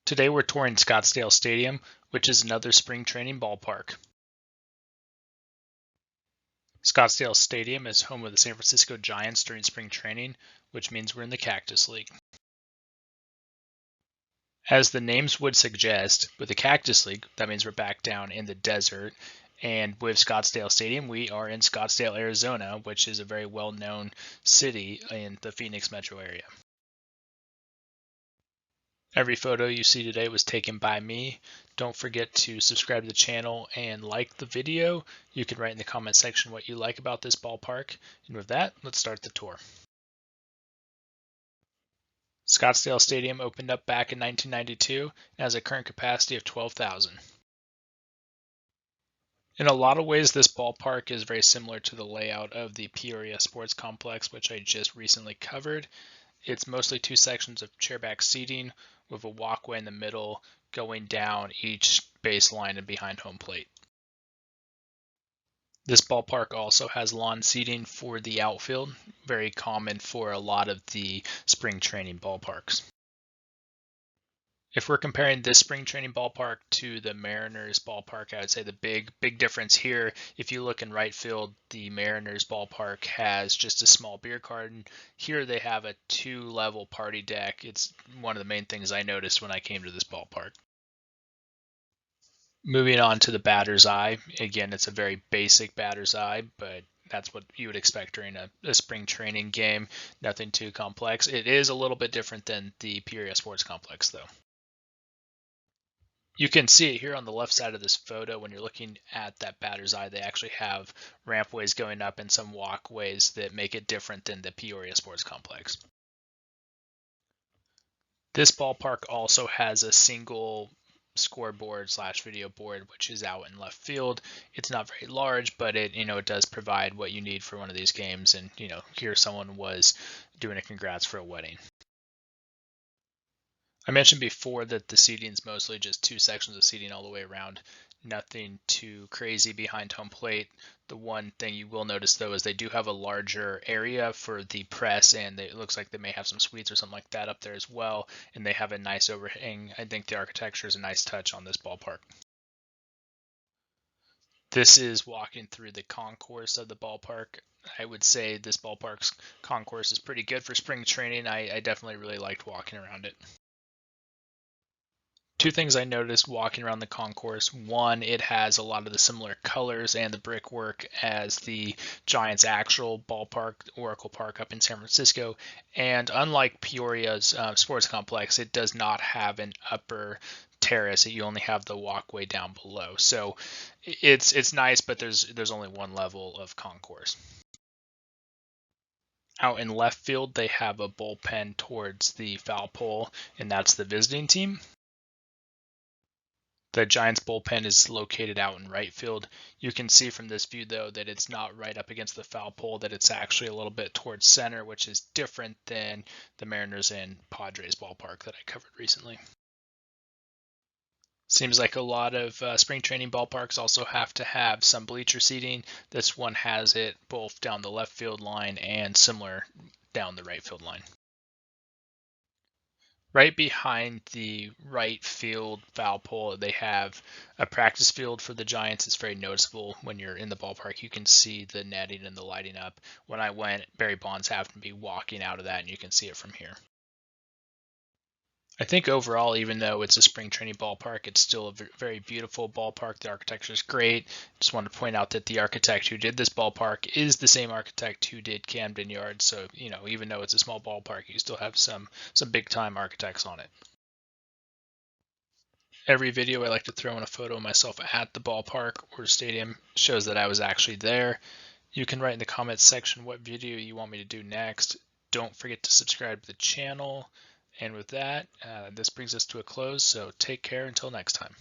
Today we're touring Scottsdale Stadium, which is another spring training ballpark. Scottsdale Stadium is home of the San Francisco Giants during spring training, which means we're in the Cactus League. As the names would suggest, with the Cactus League, that means we're back down in the desert. And with Scottsdale Stadium, we are in Scottsdale, Arizona, which is a very well-known city in the Phoenix metro area. Every photo you see today was taken by me. Don't forget to subscribe to the channel and like the video. You can write in the comment section what you like about this ballpark. And with that, let's start the tour. Scottsdale Stadium opened up back in 1992 and has a current capacity of 12,000. In a lot of ways, this ballpark is very similar to the layout of the Peoria Sports Complex, which I just recently covered. It's mostly two sections of chairback seating with a walkway in the middle going down each baseline and behind home plate. This ballpark also has lawn seating for the outfield, very common for a lot of the spring training ballparks. If we're comparing this spring training ballpark to the Mariners ballpark, I would say the big difference here, if you look in right field, the Mariners ballpark has just a small beer garden. Here they have a 2-level party deck. It's one of the main things I noticed when I came to this ballpark. Moving on to the batter's eye. Again, it's a very basic batter's eye, but that's what you would expect during a spring training game. Nothing too complex. It is a little bit different than the Peoria Sports Complex, though. You can see it here on the left side of this photo. When you're looking at that batter's eye, they actually have rampways going up and some walkways that make it different than the Peoria Sports Complex. This ballpark also has a single scoreboard / video board, which is out in left field. It's not very large, but it does provide what you need for one of these games. And here someone was doing a congrats for a wedding. I mentioned before that the seating is mostly just two sections of seating all the way around. Nothing too crazy behind home plate. The one thing you will notice, though, is they do have a larger area for the press, and it looks like they may have some suites or something like that up there as well, and they have a nice overhang. I think the architecture is a nice touch on this ballpark. This is walking through the concourse of the ballpark. I would say this ballpark's concourse is pretty good for spring training. I definitely really liked walking around it. Two things I noticed walking around the concourse. One, it has a lot of the similar colors and the brickwork as the Giants' actual ballpark, Oracle Park up in San Francisco. And unlike Peoria's sports complex, it does not have an upper terrace. You only have the walkway down below. So it's nice, but there's only one level of concourse. Out in left field, they have a bullpen towards the foul pole, and that's the visiting team. The Giants bullpen is located out in right field. You can see from this view, though, that it's not right up against the foul pole, that it's actually a little bit towards center, which is different than the Mariners and Padres ballpark that I covered recently. Seems like a lot of spring training ballparks also have to have some bleacher seating. This one has it both down the left field line and similar down the right field line. Right behind the right field foul pole, they have a practice field for the Giants. It's very noticeable when you're in the ballpark. You can see the netting and the lighting up. When I went, Barry Bonds happened to be walking out of that, and you can see it from here. I think overall, even though it's a spring training ballpark, it's still a very beautiful ballpark. The architecture is great. Just wanted to point out that the architect who did this ballpark is the same architect who did Camden Yards. So, even though it's a small ballpark, you still have some big time architects on it. Every video I like to throw in a photo of myself at the ballpark or stadium shows that I was actually there. You can write in the comments section what video you want me to do next. Don't forget to subscribe to the channel. And with that, this brings us to a close, so take care until next time.